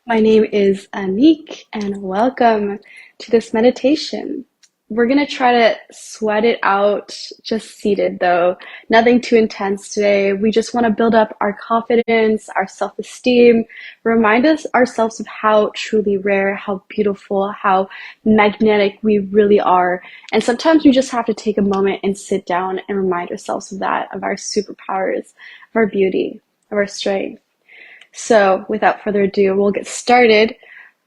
My name is Anik, and welcome to this meditation. We're going to try to sweat it out, just seated though. Nothing too intense today. We just want to build up our confidence, our self-esteem, remind us ourselves of how truly rare, how beautiful, how magnetic we really are. And sometimes we just have to take a moment and sit down and remind ourselves of that, of our superpowers, of our beauty, of our strength. So without further ado, we'll get started.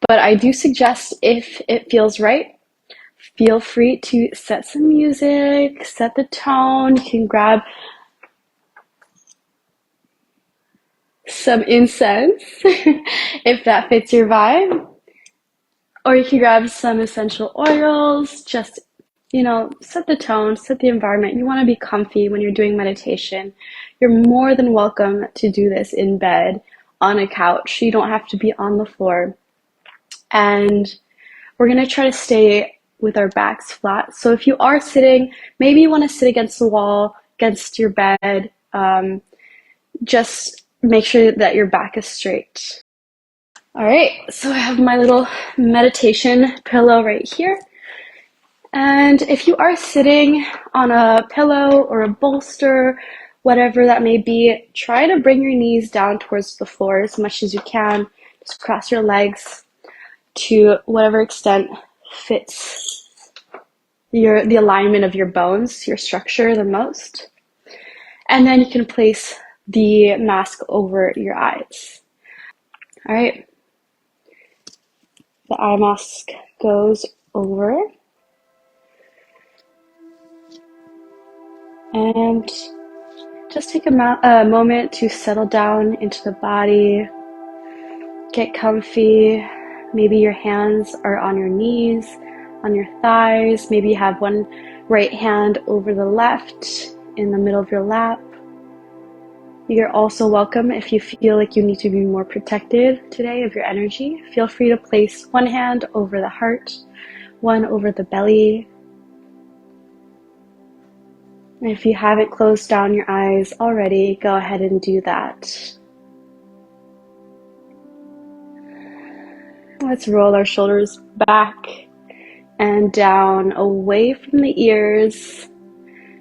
But I do suggest if it feels right, feel free to set some music, set the tone. You can grab some incense if that fits your vibe. Or you can grab some essential oils, just, set the tone, set the environment. You want to be comfy when you're doing meditation. You're more than welcome to do this in bed, on a couch. You don't have to be on the floor. And we're going to try to stay with our backs flat. So if you are sitting, maybe you want to sit against the wall, against your bed. Just make sure that your back is straight. All right, so I have my little meditation pillow right here. And if you are sitting on a pillow or a bolster, whatever that may be, try to bring your knees down towards the floor as much as you can. Just cross your legs to whatever extent fits the alignment of your bones, your structure the most. And then you can place the mask over your eyes. All right. The eye mask goes over. And just take a moment to settle down into the body. Get comfy. Maybe your hands are on your knees, on your thighs. Maybe you have one right hand over the left in the middle of your lap. You're also welcome if you feel like you need to be more protected today of your energy. Feel free to place one hand over the heart, one over the belly. And if you haven't closed down your eyes already, go ahead and do that. Let's roll our shoulders back and down, away from the ears.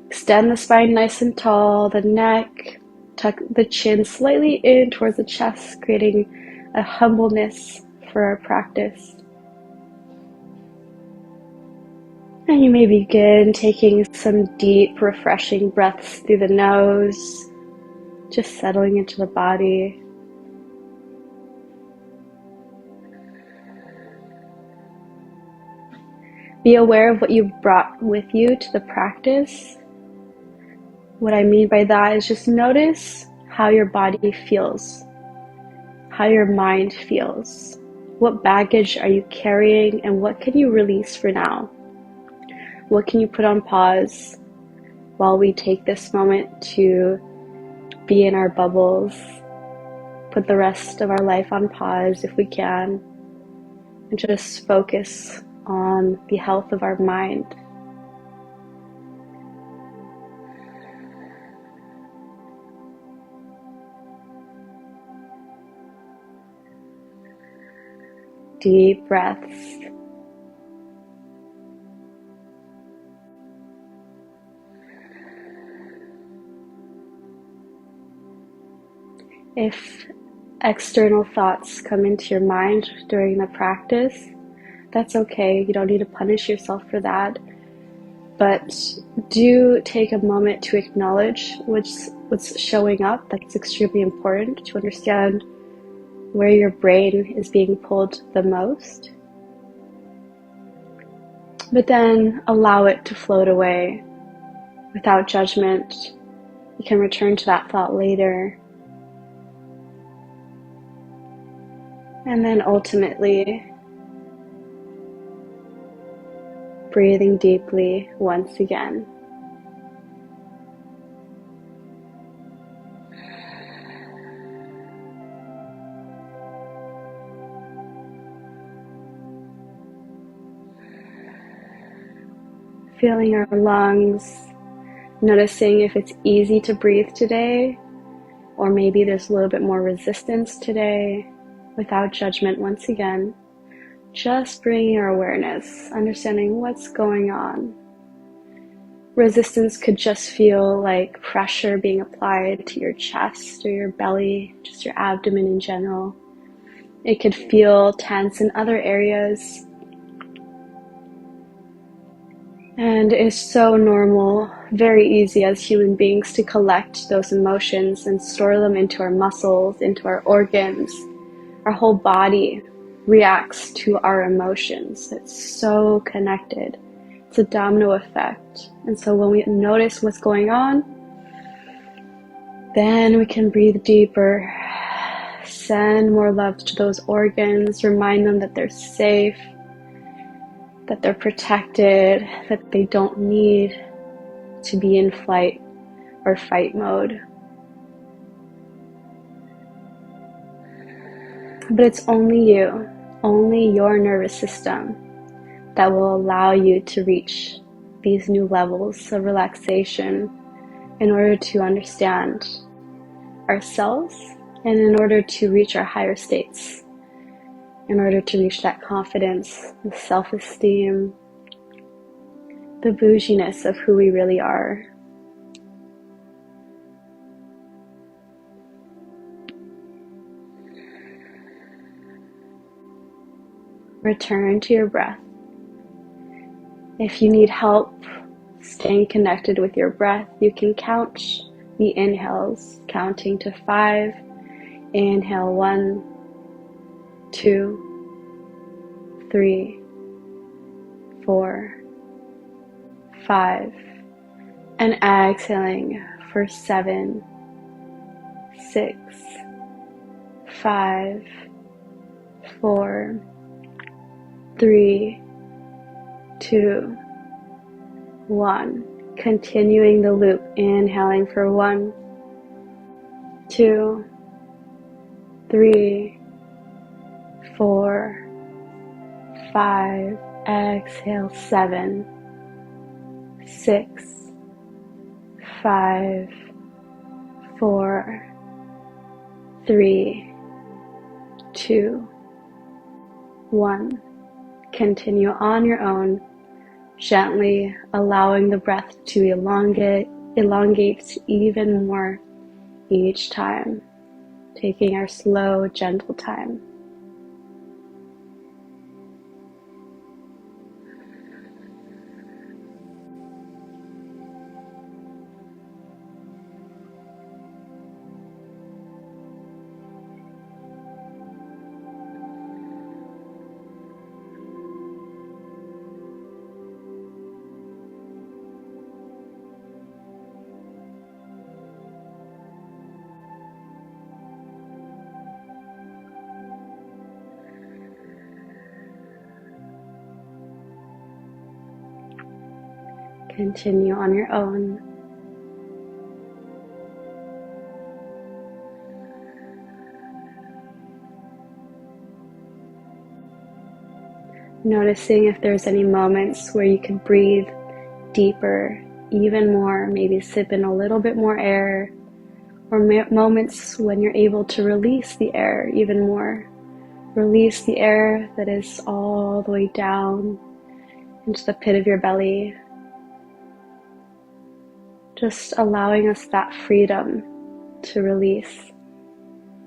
Extend the spine nice and tall, the neck. Tuck the chin slightly in towards the chest, creating a humbleness for our practice. And you may begin taking some deep, refreshing breaths through the nose, just settling into the body. Be aware of what you've brought with you to the practice. What I mean by that is just notice how your body feels, how your mind feels. What baggage are you carrying, and what can you release for now? What can you put on pause while we take this moment to be in our bubbles? Put the rest of our life on pause if we can, and just focus on the health of our mind. Deep breaths. If external thoughts come into your mind during the practice, that's okay. You don't need to punish yourself for that. But do take a moment to acknowledge what's showing up. That's extremely important to understand where your brain is being pulled the most. But then allow it to float away without judgment. You can return to that thought later. And then ultimately, breathing deeply once again. Feeling our lungs, noticing if it's easy to breathe today, or maybe there's a little bit more resistance today. without judgment once again. Just bringing your awareness, understanding what's going on. Resistance could just feel like pressure being applied to your chest or your belly, just your abdomen in general. It could feel tense in other areas. And it's so normal, very easy as human beings to collect those emotions and store them into our muscles, into our organs. Our whole body reacts to our emotions. It's so connected. It's a domino effect. And so when we notice what's going on, then we can breathe deeper, send more love to those organs, remind them that they're safe, that they're protected, that they don't need to be in flight or fight mode. But it's only you, only your nervous system that will allow you to reach these new levels of relaxation in order to understand ourselves and in order to reach our higher states, in order to reach that confidence, the self-esteem, the bouginess of who we really are. Return to your breath. If you need help staying connected with your breath, you can count the inhales, counting to 5. Inhale 1, 2, 3, 4, 5, and exhaling for 7, 6, 5, 4, 3, 2, 1. Continuing the loop, inhaling for 1, 2, 3, 4, 5. Exhale 7, 6, 5, 4, 3, 2, 1. Continue on your own, gently allowing the breath to elongate even more each time, taking our slow, gentle time. Continue on your own. Noticing if there's any moments where you could breathe deeper, even more, maybe sip in a little bit more air, or moments when you're able to release the air even more. Release the air that is all the way down into the pit of your belly. Just allowing us that freedom to release,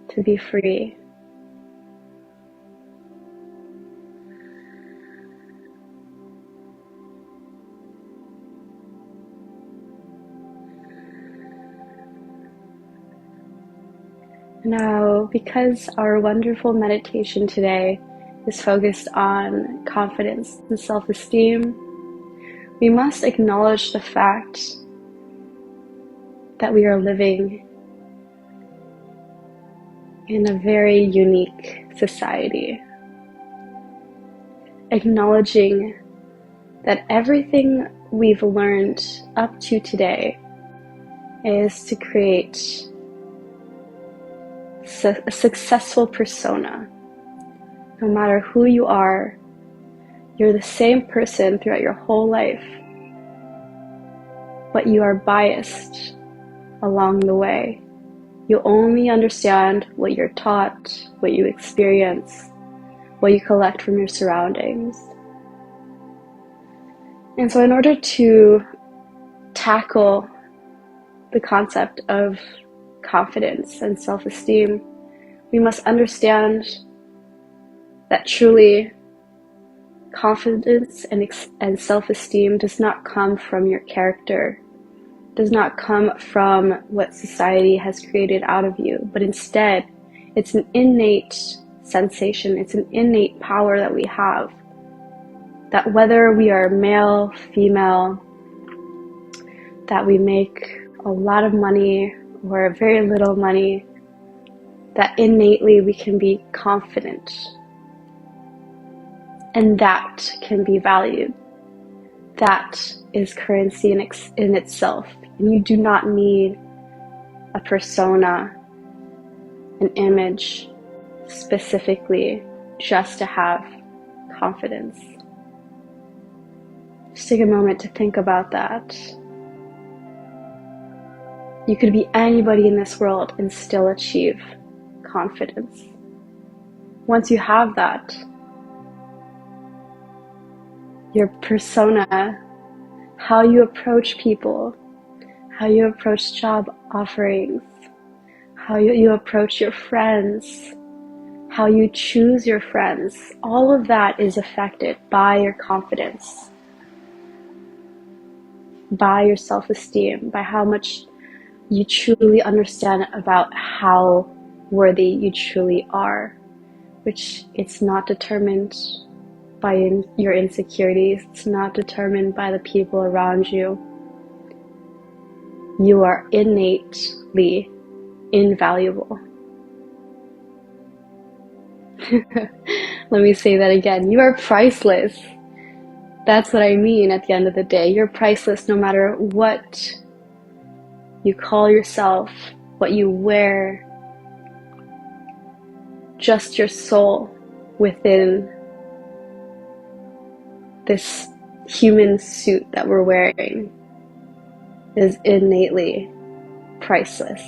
to be free. Now, because our wonderful meditation today is focused on confidence and self-esteem, we must acknowledge the fact that we are living in a very unique society. Acknowledging that everything we've learned up to today is to create a successful persona. No matter who you are, you're the same person throughout your whole life, but you are biased along the way. You only understand what you're taught, what you experience, what you collect from your surroundings. And so in order to tackle the concept of confidence and self-esteem, we must understand that truly confidence and self-esteem does not come from your character, does not come from what society has created out of you, but instead it's an innate sensation, it's an innate power that we have, that whether we are male, female, that we make a lot of money or very little money, that innately we can be confident, and that can be valued. That is currency in itself. And you do not need a persona, an image specifically just to have confidence. Just take a moment to think about that. You could be anybody in this world and still achieve confidence. Once you have that, your persona, how you approach people, how you approach job offerings, how you approach your friends, how you choose your friends, all of that is affected by your confidence, by your self-esteem, by how much you truly understand about how worthy you truly are, which it's not determined by your insecurities, it's not determined by the people around you. You are innately invaluable. Let me say that again. You are priceless. That's what I mean at the end of the day. You're priceless no matter what you call yourself, what you wear, just your soul within this human suit that we're wearing is innately priceless.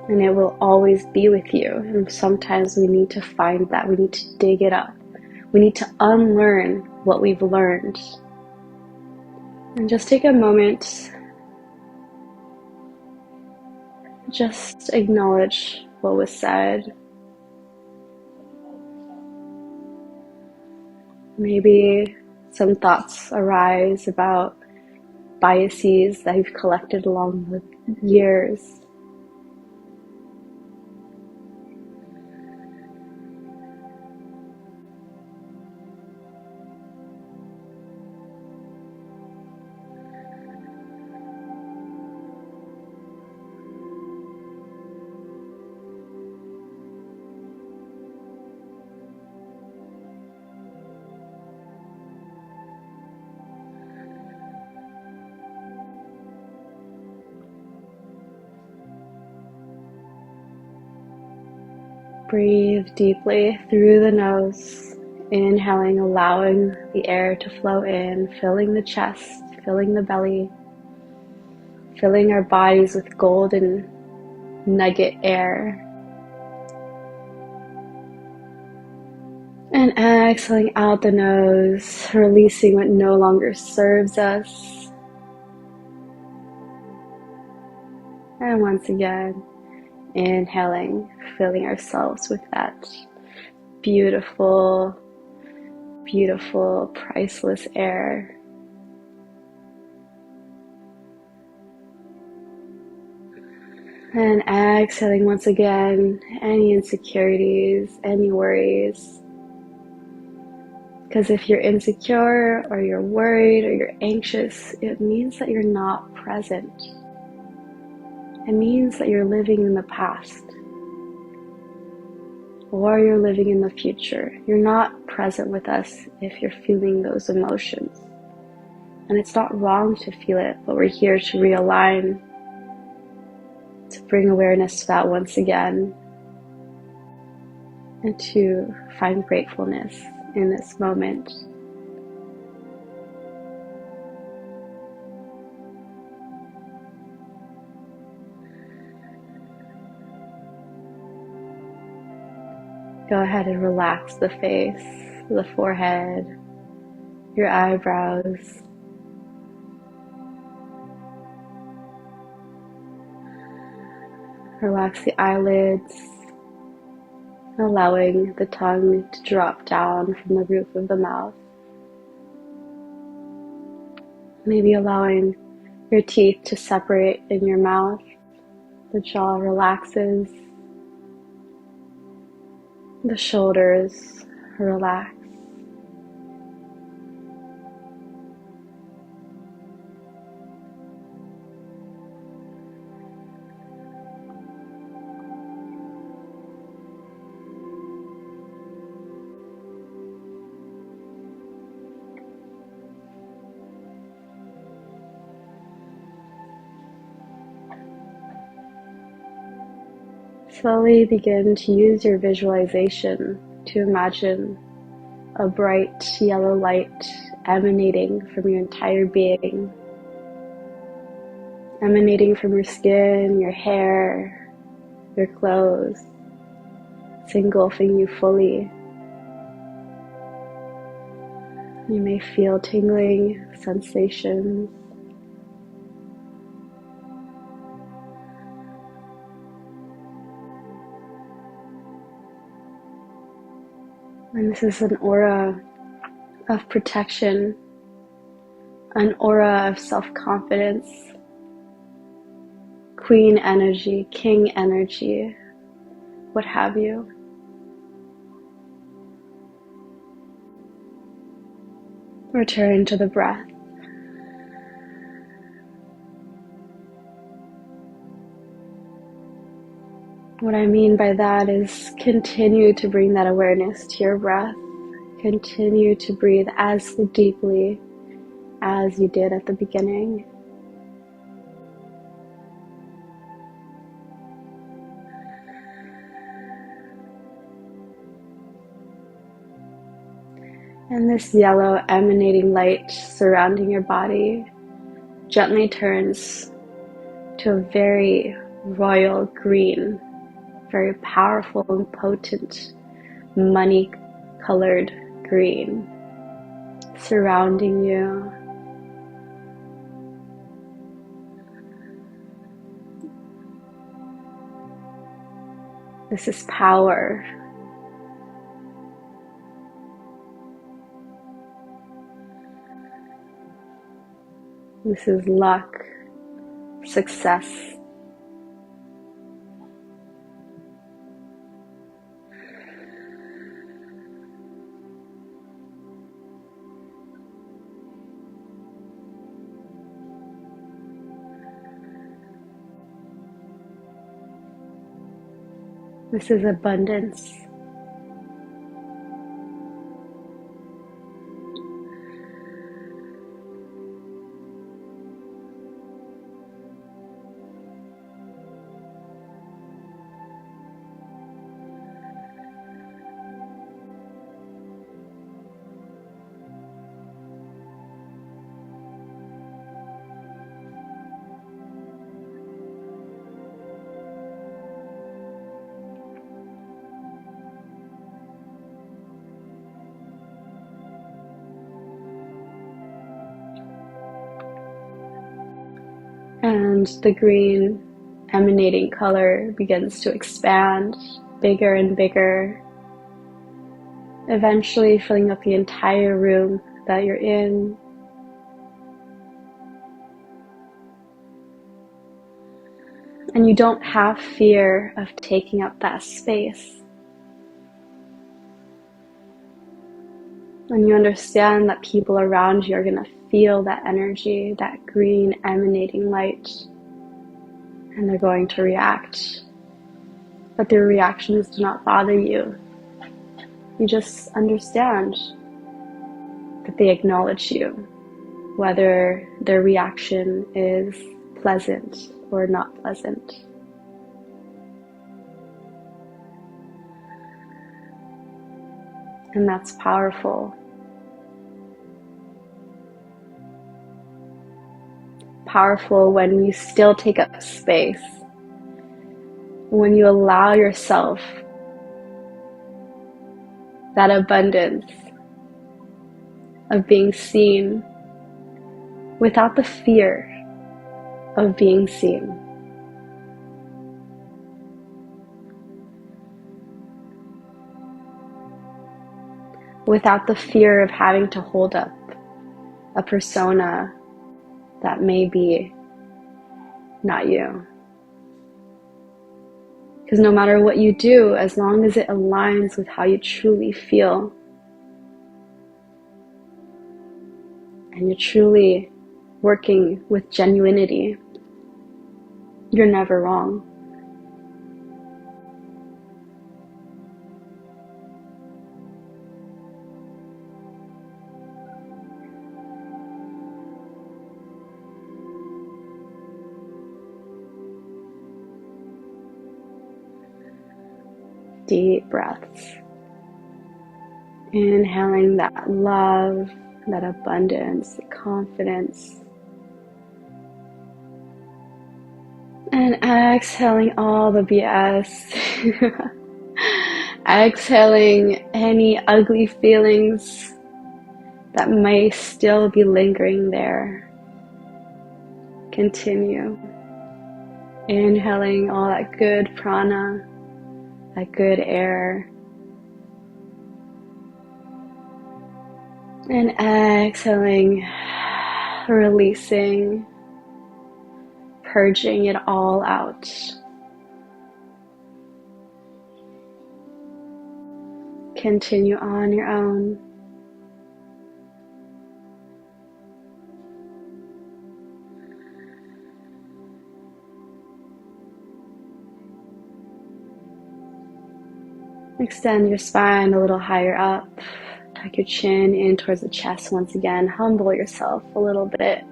And it will always be with you. And sometimes we need to find that. We need to dig it up. We need to unlearn what we've learned. And just take a moment. Just acknowledge what was said. Maybe some thoughts arise about biases that you've collected along the years. Breathe deeply through the nose, inhaling, allowing the air to flow in, filling the chest, filling the belly, filling our bodies with golden nugget air. And exhaling out the nose, releasing what no longer serves us. And once again, inhaling, filling ourselves with that beautiful, beautiful, priceless air. And exhaling once again, any insecurities, any worries. Because if you're insecure or you're worried or you're anxious, it means that you're not present. It means that you're living in the past. Or you're living in the future. You're not present with us if you're feeling those emotions. And it's not wrong to feel it, but we're here to realign, to bring awareness to that once again, and to find gratefulness in this moment. Go ahead and relax the face, the forehead, your eyebrows. Relax the eyelids, allowing the tongue to drop down from the roof of the mouth. Maybe allowing your teeth to separate in your mouth. The jaw relaxes. The shoulders relax. Slowly begin to use your visualization to imagine a bright yellow light emanating from your entire being, emanating from your skin, your hair, your clothes. It's engulfing you fully. You may feel tingling sensations. And this is an aura of protection, an aura of self-confidence, queen energy, king energy, what have you. Return to the breath. What I mean by that is continue to bring that awareness to your breath. Continue to breathe as deeply as you did at the beginning. And this yellow emanating light surrounding your body gently turns to a very royal green, very powerful and potent money-colored green surrounding you. This is power. This is luck, success. This is abundance. And the green emanating color begins to expand bigger and bigger, eventually filling up the entire room that you're in. And you don't have fear of taking up that space. And you understand that people around you are going to feel that energy, that green emanating light, and they're going to react. But their reactions do not bother you. You just understand that they acknowledge you, whether their reaction is pleasant or not pleasant. And that's powerful. Powerful when you still take up space, when you allow yourself that abundance of being seen without the fear of being seen. Without the fear of having to hold up a persona that may be not you. Because no matter what you do, as long as it aligns with how you truly feel, and you're truly working with genuinity, you're never wrong. Deep breaths. Inhaling that love, that abundance, that confidence. And exhaling all the BS. Exhaling any ugly feelings that may still be lingering there. Continue. Inhaling all that good prana, that good air. And exhaling, releasing, purging it all out. Continue on your own. Extend your spine a little higher up. Tuck your chin in towards the chest once again. Humble yourself a little bit.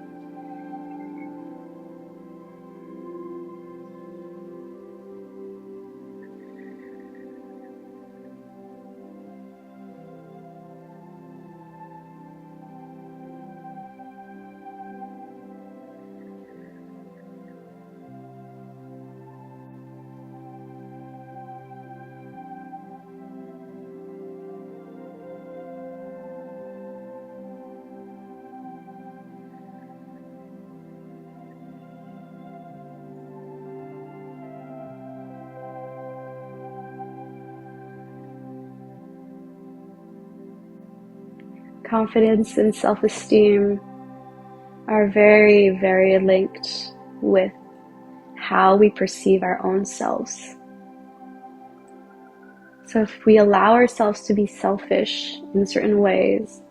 Confidence and self-esteem are very, very linked with how we perceive our own selves. So if we allow ourselves to be selfish in certain ways,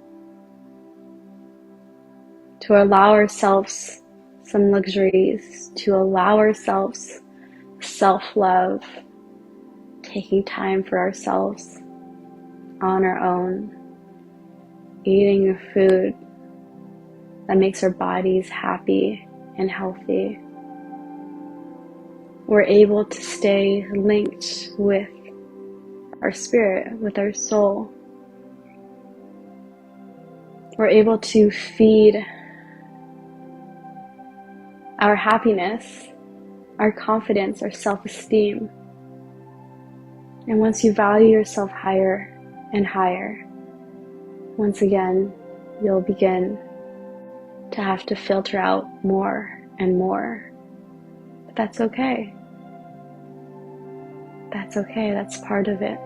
to allow ourselves some luxuries, to allow ourselves self-love, taking time for ourselves on our own, eating a food that makes our bodies happy and healthy, we're able to stay linked with our spirit, with our soul. We're able to feed our happiness, our confidence, our self-esteem. And once you value yourself higher and higher, once again, you'll begin to have to filter out more and more. But that's okay. That's okay. That's part of it.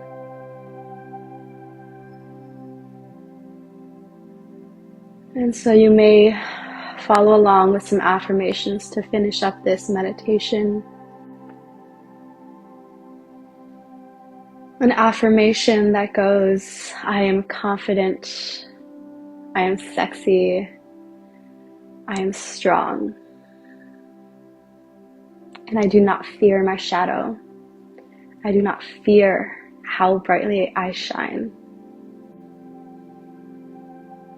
And so you may follow along with some affirmations to finish up this meditation. An affirmation that goes, I am confident, I am sexy, I am strong, and I do not fear my shadow. I do not fear how brightly I shine.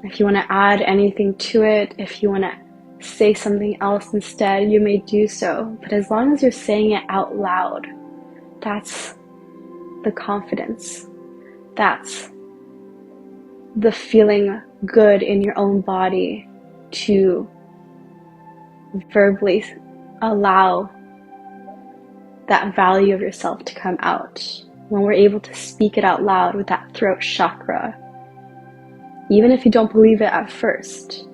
If you want to add anything to it, if you want to say something else instead, you may do so. But as long as you're saying it out loud, that's the confidence. That's the feeling good in your own body to verbally allow that value of yourself to come out. when we're able to speak it out loud with that throat chakra, even if you don't believe it at first,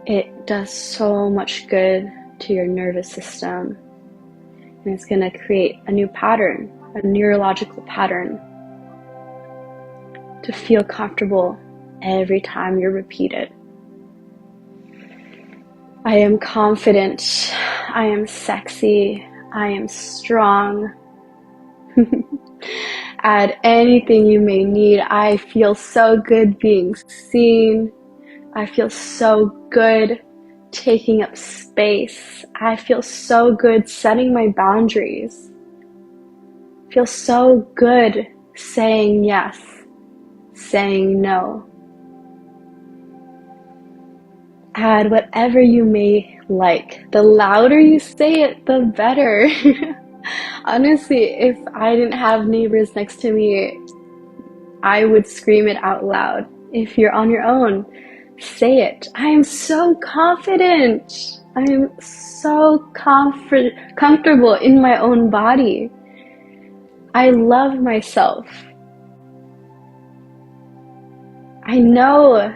it does so much good to your nervous system. And it's going to create a new pattern, a neurological pattern, to feel comfortable every time you repeat it. I am confident. I am sexy. I am strong. Add anything you may need. I feel so good being seen. I feel so good taking up space. I feel so good setting my boundaries. I feel so good saying yes, saying no. Add whatever you may like. The louder you say it, the better. Honestly, if I didn't have neighbors next to me, I would scream it out loud. If you're on your own, say it. I am so confident. I am so comfortable in my own body. I love myself. I know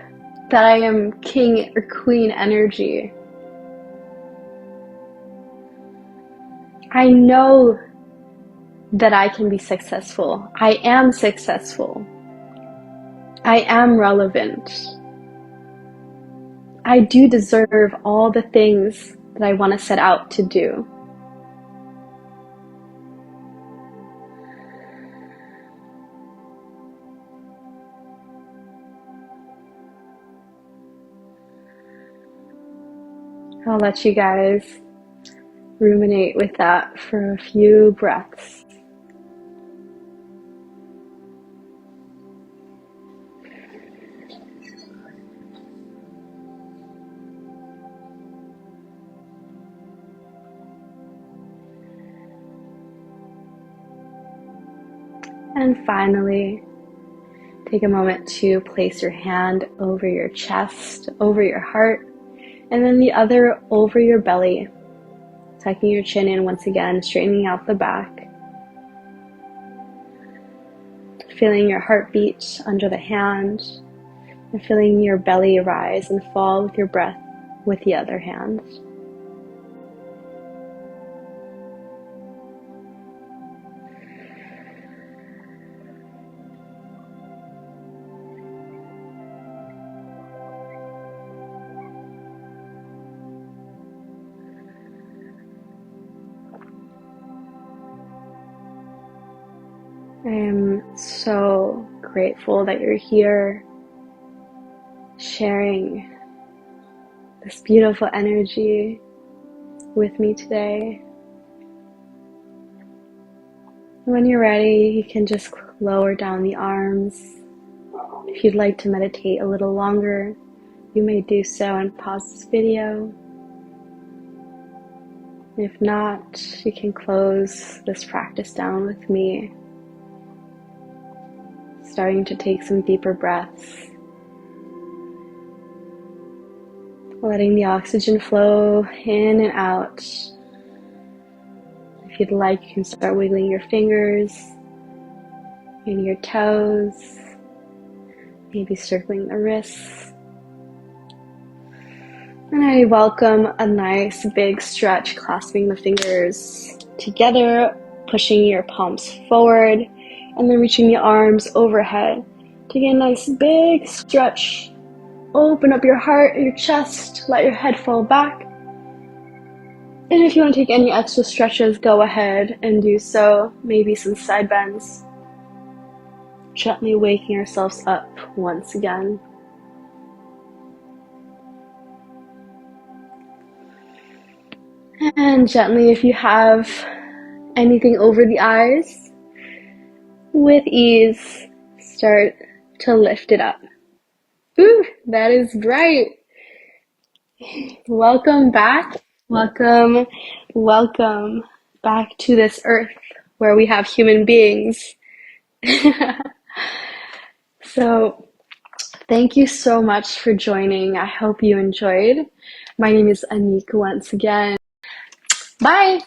that I am king or queen energy. I know that I can be successful. I am successful. I am relevant. I do deserve all the things that I want to set out to do. I'll let you guys ruminate with that for a few breaths. And finally, take a moment to place your hand over your chest, over your heart, and then the other over your belly, tucking your chin in once again, straightening out the back. Feeling your heartbeat under the hand, and feeling your belly rise and fall with your breath with the other hand. I am so grateful that you're here sharing this beautiful energy with me today. When you're ready, you can just lower down the arms. If you'd like to meditate a little longer, you may do so and pause this video. If not, you can close this practice down with me, starting to take some deeper breaths, letting the oxygen flow in and out. If you'd like, you can start wiggling your fingers and your toes, maybe circling the wrists. And I welcome a nice big stretch, clasping the fingers together, pushing your palms forward, and then reaching the arms overhead. Taking a nice big stretch. Open up your heart, your chest, let your head fall back. And if you want to take any extra stretches, go ahead and do so. Maybe some side bends. Gently waking ourselves up once again. And gently, if you have anything over the eyes, with ease, start to lift it up. Ooh, that is right. Welcome back. Welcome back to this earth where we have human beings. So, thank you so much for joining. I hope you enjoyed. My name is Anika once again. Bye!